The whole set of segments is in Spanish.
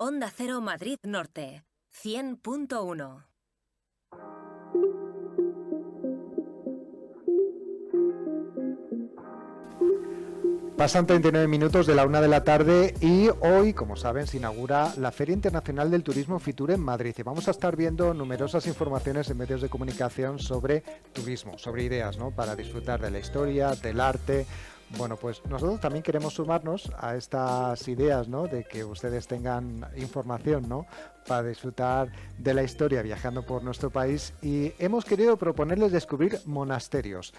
Onda Cero Madrid Norte, 100.1. Pasan 39 minutos de la 1 de la tarde y hoy, como saben, se inaugura la Feria Internacional del Turismo Fitur en Madrid y vamos a estar viendo numerosas informaciones en medios de comunicación sobre turismo, sobre ideas, ¿no?, para disfrutar de la historia, del arte. Bueno, pues nosotros también queremos sumarnos a estas ideas, ¿no?, de que ustedes tengan información, ¿no?, para disfrutar de la historia viajando por nuestro país, y hemos querido proponerles descubrir monasterios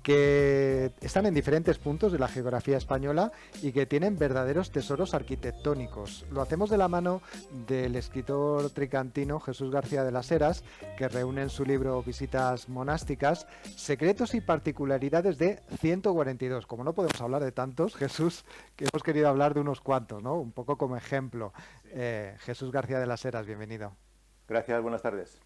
que están en diferentes puntos de la geografía española y que tienen verdaderos tesoros arquitectónicos. Lo hacemos de la mano del escritor tricantino Jesús García de las Heras, que reúne en su libro Visitas monásticas secretos y particularidades de 142. Como no podemos hablar de tantos, Jesús, que hemos querido hablar de unos cuantos, ¿no?, un poco como ejemplo. Jesús García de las Heras, bienvenido. Gracias, buenas tardes.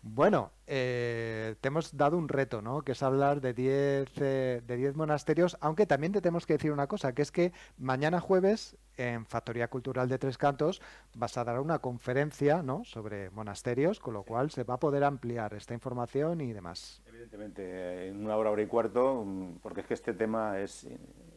Bueno, te hemos dado un reto, ¿no?, que es hablar de 10 monasterios, aunque también te tenemos que decir una cosa, que es que mañana jueves en Factoría Cultural de Tres Cantos vas a dar una conferencia, ¿no?, sobre monasterios, con lo cual se va a poder ampliar esta información y demás. Evidentemente, en una hora y cuarto, porque es que este tema es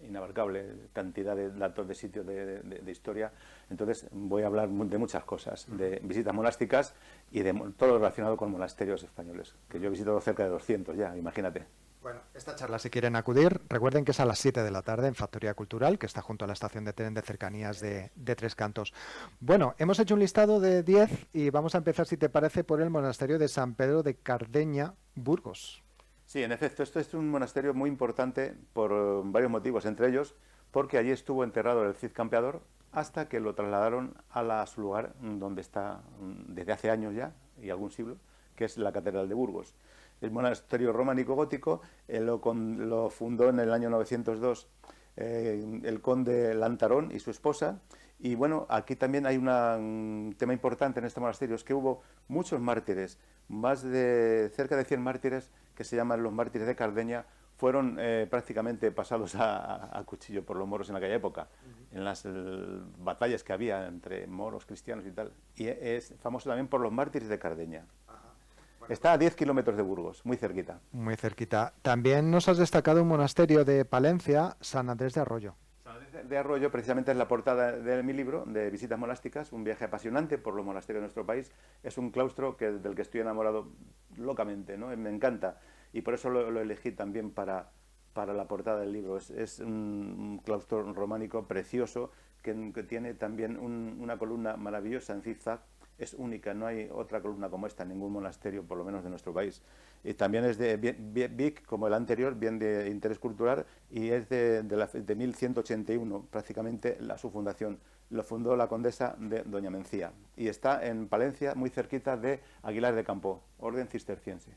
inabarcable, cantidad de datos de sitios de historia. Entonces voy a hablar de muchas cosas, de visitas monásticas y de todo lo relacionado con monasterios españoles, que yo he visitado cerca de 200 ya, imagínate. Bueno, esta charla, si quieren acudir, recuerden que es a las 7 de la tarde en Factoría Cultural, que está junto a la estación de tren de cercanías de Tres Cantos. Bueno, hemos hecho un listado de 10 y vamos a empezar, si te parece, por el monasterio de San Pedro de Cardeña, Burgos. Sí, en efecto, esto es un monasterio muy importante por varios motivos, entre ellos porque allí estuvo enterrado el Cid Campeador hasta que lo trasladaron a su lugar donde está desde hace años ya, y algún siglo, que es la Catedral de Burgos. El monasterio románico gótico lo fundó en el año 902 el conde Lantarón y su esposa. Y bueno, aquí también hay un tema importante en este monasterio, es que hubo muchos mártires, cerca de 100 mártires que se llaman los mártires de Cardeña, fueron prácticamente pasados a cuchillo por los moros en aquella época, en las batallas que había entre moros, cristianos y tal. Y es famoso también por los mártires de Cardeña. Está a 10 kilómetros de Burgos, muy cerquita. Muy cerquita. También nos has destacado un monasterio de Palencia, San Andrés de Arroyo. San Andrés de Arroyo precisamente es la portada de mi libro, de Visitas monásticas, un viaje apasionante por los monasterios de nuestro país. Es un claustro del que estoy enamorado locamente, ¿no? Me encanta, y por eso lo elegí también para la portada del libro. Es un claustro románico precioso que tiene también una columna maravillosa en zigzag. Es única, no hay otra columna como esta en ningún monasterio, por lo menos de nuestro país. Y también es de Vic, como el anterior, bien de interés cultural, y es de 1181, prácticamente su fundación. Lo fundó la condesa de Doña Mencía. Y está en Palencia, muy cerquita de Aguilar de Campo, orden cisterciense.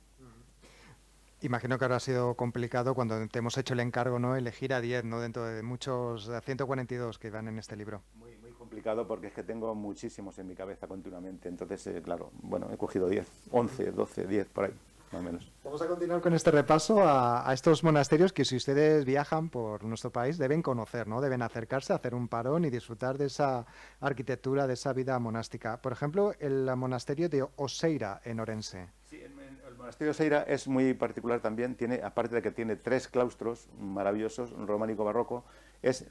Imagino que habrá sido complicado cuando te hemos hecho el encargo, ¿no?, elegir a 10, ¿no?, dentro de muchos 142 que van en este libro. Muy complicado porque es que tengo muchísimos en mi cabeza continuamente. Entonces, claro, bueno, he cogido 10, 11, 12, 10, por ahí, más o menos. Vamos a continuar con este repaso a estos monasterios que, si ustedes viajan por nuestro país, deben conocer, ¿no? Deben acercarse, hacer un parón y disfrutar de esa arquitectura, de esa vida monástica. Por ejemplo, el monasterio de Oseira, en Orense. Sí, el monasterio de Oseira es muy particular también. Tiene, aparte de que tiene 3 claustros maravillosos, románico-barroco,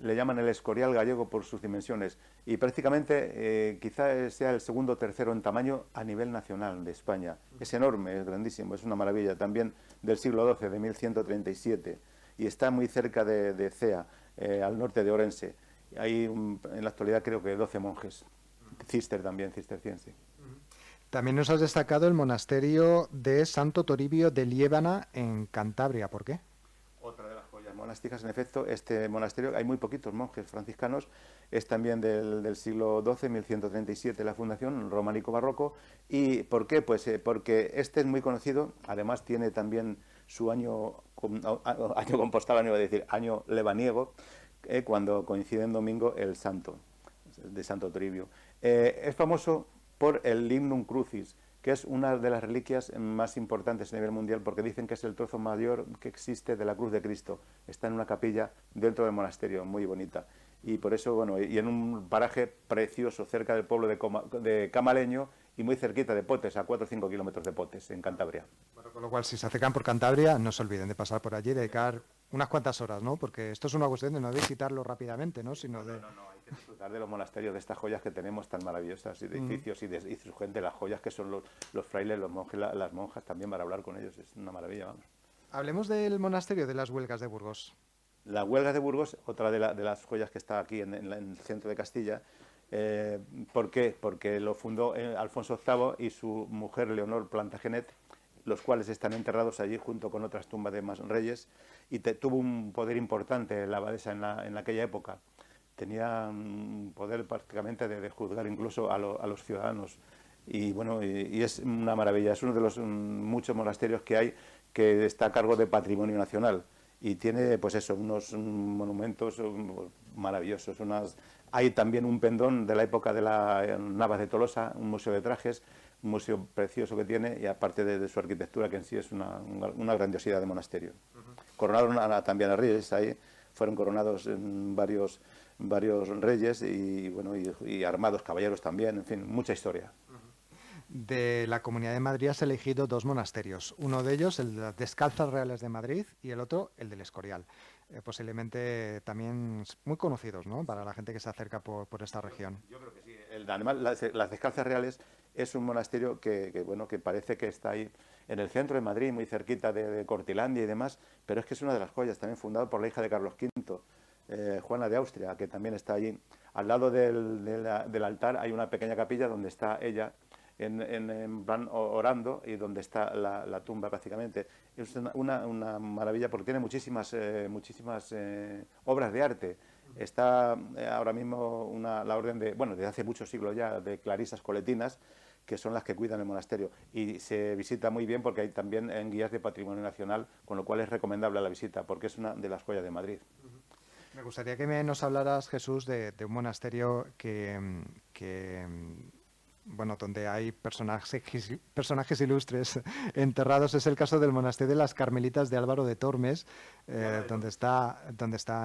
le llaman el Escorial gallego por sus dimensiones, y prácticamente quizá sea el segundo o tercero en tamaño a nivel nacional de España. Es enorme, es grandísimo, es una maravilla, también del siglo XII, de 1137, y está muy cerca de Cea, al norte de Orense. Hay en la actualidad creo que 12 monjes, cisterciense. También nos has destacado el monasterio de Santo Toribio de Liébana, en Cantabria. ¿Por qué? Otra de las joyas monásticas, en efecto. Este monasterio, hay muy poquitos monjes franciscanos, es también del siglo XII, 1137 la fundación, románico-barroco. ¿Y por qué? Pues porque este es muy conocido, además tiene también su año compostal, iba a decir, año lebaniego, cuando coincide en domingo el santo, de Santo Toribio. Es famoso por el Limnum Crucis, que es una de las reliquias más importantes a nivel mundial, porque dicen que es el trozo mayor que existe de la cruz de Cristo. Está en una capilla dentro del monasterio, muy bonita. y por eso, bueno, y en un paraje precioso cerca del pueblo de Camaleño y muy cerquita de Potes, a 4 o 5 kilómetros de Potes, en Cantabria. Bueno, con lo cual, si se acercan por Cantabria, no se olviden de pasar por allí y dedicar unas cuantas horas, ¿no? Porque esto es una cuestión de no visitarlo rápidamente, ¿no? Sino de... No, hay que disfrutar de los monasterios, de estas joyas que tenemos tan maravillosas, y de edificios y su gente, las joyas que son los frailes, los monjes, las monjas también, para hablar con ellos, es una maravilla, vamos. Hablemos del monasterio de las Huelgas de Burgos. Las Huelgas de Burgos, otra de las joyas que está aquí en el centro de Castilla. ¿Por qué? Porque lo fundó Alfonso VIII y su mujer Leonor Plantagenet, los cuales están enterrados allí junto con otras tumbas de más reyes, y tuvo un poder importante la abadesa en aquella época. Tenía un poder prácticamente de juzgar incluso a los ciudadanos. Y bueno, y es una maravilla, es uno de los muchos monasterios que hay que está a cargo de Patrimonio Nacional. Y tiene, pues eso, unos monumentos maravillosos. Hay también un pendón de la época de las Navas de Tolosa, un museo de trajes, un museo precioso que tiene, y aparte de su arquitectura, que en sí es una grandiosidad de monasterio. Coronaron también a reyes ahí, fueron coronados varios reyes y, bueno, y armados caballeros también, en fin, mucha historia. De la Comunidad de Madrid has elegido 2 monasterios, uno de ellos el de las Descalzas Reales de Madrid y el otro el del Escorial, posiblemente también muy conocidos, ¿no?, para la gente que se acerca por esta región. Yo creo que sí. Además, las Descalzas Reales es un monasterio bueno, que parece que está ahí en el centro de Madrid, muy cerquita de Cortilandia y demás, pero es que es una de las joyas, también fundado por la hija de Carlos V, Juana de Austria, que también está allí. Al lado del altar hay una pequeña capilla donde está ella en plan orando, y donde está la tumba prácticamente. Es una maravilla porque tiene muchísimas obras de arte. Está ahora mismo la orden desde hace muchos siglos ya, de clarisas coletinas, que son las que cuidan el monasterio, y se visita muy bien porque hay también en guías de Patrimonio Nacional, con lo cual es recomendable la visita porque es una de las joyas de Madrid. Me gustaría que nos hablaras, Jesús, de un monasterio bueno, donde hay personajes ilustres enterrados. Es el caso del monasterio de las Carmelitas de Álvaro de Tormes, donde está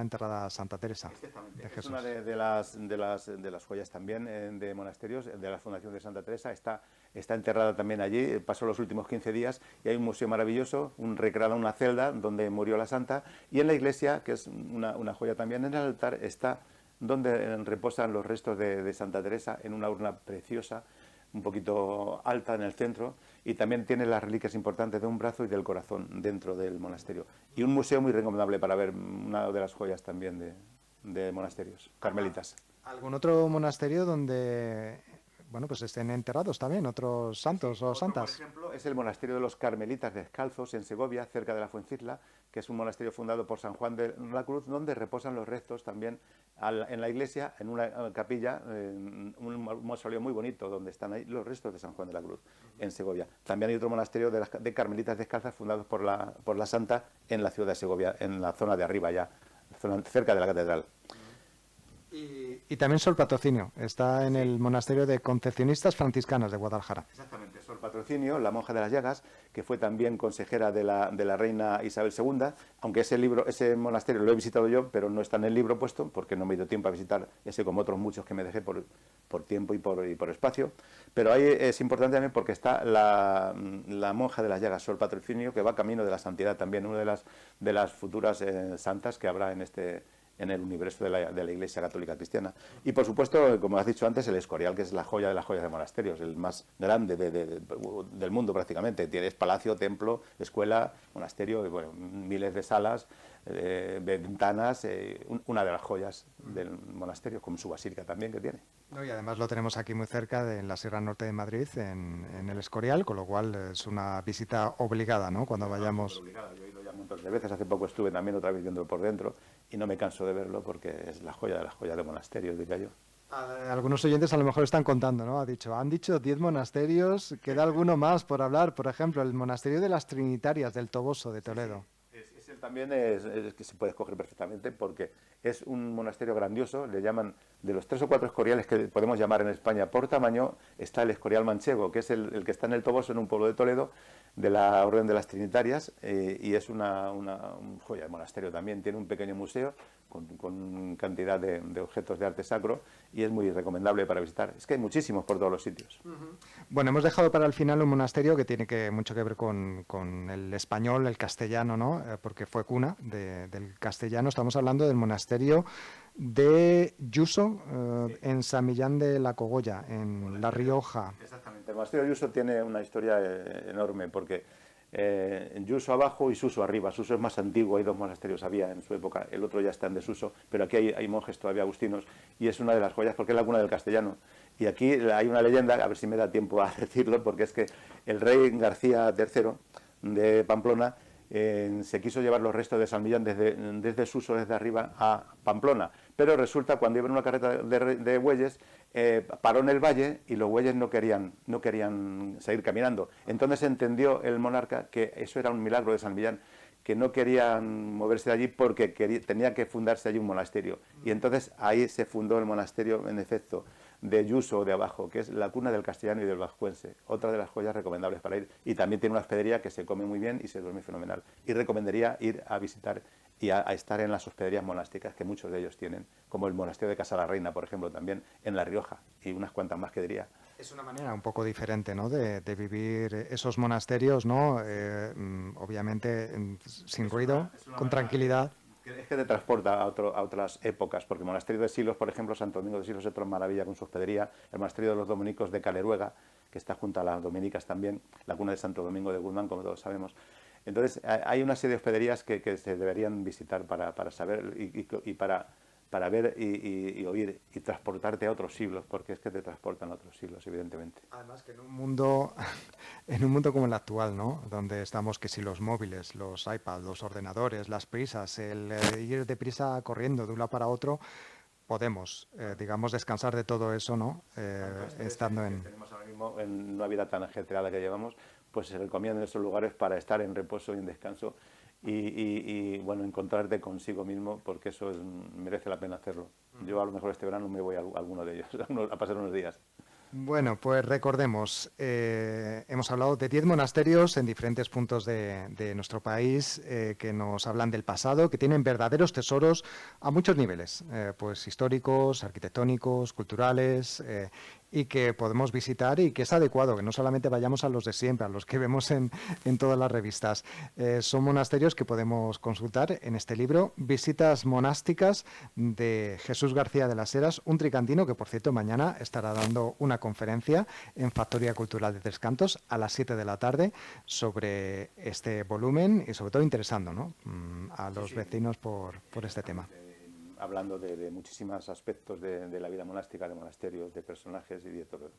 enterrada Santa Teresa de Jesús. Es una de las joyas también de monasterios de la Fundación de Santa Teresa. Está enterrada también allí. Pasó los últimos 15 días y hay un museo maravilloso, recreada una celda donde murió la santa, y en la iglesia, que es una joya también, en el altar está donde reposan los restos de Santa Teresa, en una urna preciosa, un poquito alta en el centro, y también tiene las reliquias importantes de un brazo y del corazón dentro del monasterio. Y un museo muy recomendable para ver, una de las joyas también de monasterios carmelitas. ¿Algún otro monasterio donde, bueno, pues estén enterrados también otros santos o santas? Por ejemplo, es el monasterio de los Carmelitas Descalzos en Segovia, cerca de la Fuencisla, que es un monasterio fundado por San Juan de la Cruz, donde reposan los restos también en la iglesia, en una capilla, un mausoleo muy bonito, donde están ahí los restos de San Juan de la Cruz, en Segovia. También hay otro monasterio de Carmelitas Descalzas fundados por la Santa en la ciudad de Segovia, en la zona de arriba ya, cerca de la catedral. Y también Sor Patrocinio, está en el monasterio de Concepcionistas Franciscanas de Guadalajara. Exactamente, Sor Patrocinio, la monja de las Llagas, que fue también consejera de la reina Isabel II, aunque ese monasterio lo he visitado yo, pero no está en el libro puesto, porque no me he ido tiempo a visitar ese, como otros muchos que me dejé por tiempo y por espacio. Pero ahí es importante también porque está la monja de las Llagas, Sor Patrocinio, que va camino de la santidad también, una de las futuras santas que habrá en el universo de la Iglesia Católica Cristiana. Y por supuesto, como has dicho antes, el Escorial, que es la joya de las joyas de monasterios, el más grande del mundo prácticamente. Tienes palacio, templo, escuela, monasterio, y, bueno, miles de salas, ventanas, una de las joyas del monasterio, con su basílica también que tiene. Y además lo tenemos aquí muy cerca, en la Sierra Norte de Madrid, en el Escorial, con lo cual es una visita obligada, ¿no?, cuando vayamos. Obligada. Yo he ido ya un montón de veces, hace poco estuve también otra vez viéndolo por dentro, y no me canso de verlo porque es la joya de las joyas de monasterios, diría yo. Algunos oyentes a lo mejor están contando, ¿no? Han dicho 10 monasterios, queda alguno más por hablar, por ejemplo, el monasterio de las Trinitarias del Toboso de Toledo. Sí. también es que se puede escoger perfectamente porque es un monasterio grandioso, le llaman, de los 3 o 4 escoriales que podemos llamar en España por tamaño, está el Escorial Manchego, que es el que está en el Toboso, en un pueblo de Toledo, de la Orden de las Trinitarias, y es una joya de monasterio también. Tiene un pequeño museo con cantidad de objetos de arte sacro y es muy recomendable para visitar. Es que hay muchísimos por todos los sitios. Bueno, hemos dejado para el final un monasterio que tiene mucho que ver con el español, el castellano, ¿no? Porque fue cuna del castellano. Estamos hablando del monasterio de Yuso, en San Millán de la Cogolla, en La Rioja. Exactamente. El monasterio de Yuso tiene una historia enorme porque en Yuso abajo y Suso arriba. Suso es más antiguo, hay 2 monasterios había en su época, el otro ya está en desuso, pero aquí hay monjes todavía agustinos y es una de las joyas porque es la cuna del castellano. Y aquí hay una leyenda, a ver si me da tiempo a decirlo, porque es que el rey García III de Pamplona se quiso llevar los restos de San Millán desde Suso, desde arriba, a Pamplona. Pero resulta, cuando iba en una carreta de bueyes, paró en el valle y los bueyes no querían seguir caminando. Entonces entendió el monarca que eso era un milagro de San Millán, que no querían moverse de allí porque tenía que fundarse allí un monasterio. Y entonces ahí se fundó el monasterio, en efecto, de Yuso de abajo, que es la cuna del castellano y del vascuense, otra de las joyas recomendables para ir, y también tiene una hospedería que se come muy bien y se duerme fenomenal, y recomendaría ir a visitar y a estar en las hospederías monásticas que muchos de ellos tienen, como el monasterio de Casa la Reina, por ejemplo, también en La Rioja, y unas cuantas más que diría. Es una manera un poco diferente, ¿no?, de vivir esos monasterios, ¿no? Obviamente sin ruido, con tranquilidad. Es que te transporta a otras épocas, porque el monasterio de Silos, por ejemplo, Santo Domingo de Silos es otra maravilla con su hospedería, el monasterio de los dominicos de Caleruega, que está junto a las dominicas también, la cuna de Santo Domingo de Guzmán, como todos sabemos. Entonces, hay una serie de hospederías que se deberían visitar para saber y para ver y oír y transportarte a otros siglos, porque es que te transportan a otros siglos, evidentemente. Además que en un mundo como el actual, ¿no?, donde estamos, que si los móviles, los iPads, los ordenadores, las prisas, el ir deprisa corriendo de un lado para otro, podemos, digamos, descansar de todo eso, ¿no?, estando en... Tenemos ahora mismo en una vida tan ajetreada que llevamos, pues se recomiendan esos lugares para estar en reposo y en descanso y bueno, encontrarte consigo mismo, porque eso merece la pena hacerlo. Yo a lo mejor este verano me voy a alguno de ellos, a pasar unos días. Bueno, pues recordemos, hemos hablado de 10 monasterios en diferentes puntos de nuestro país que nos hablan del pasado, que tienen verdaderos tesoros a muchos niveles, pues históricos, arquitectónicos, culturales, y que podemos visitar y que es adecuado, que no solamente vayamos a los de siempre, a los que vemos en todas las revistas. Son monasterios que podemos consultar en este libro, Visitas monásticas, de Jesús García de las Heras, un tricantino que, por cierto, mañana estará dando una conferencia en Factoría Cultural de Tres Cantos a las 7 de la tarde sobre este volumen y sobre todo interesando, ¿no?, a los vecinos por este tema. Hablando de muchísimos aspectos de la vida monástica, de monasterios, de personajes y de todo.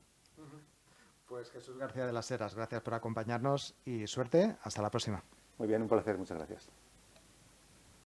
Pues Jesús García de las Heras, gracias por acompañarnos y suerte. Hasta la próxima. Muy bien, un placer, muchas gracias.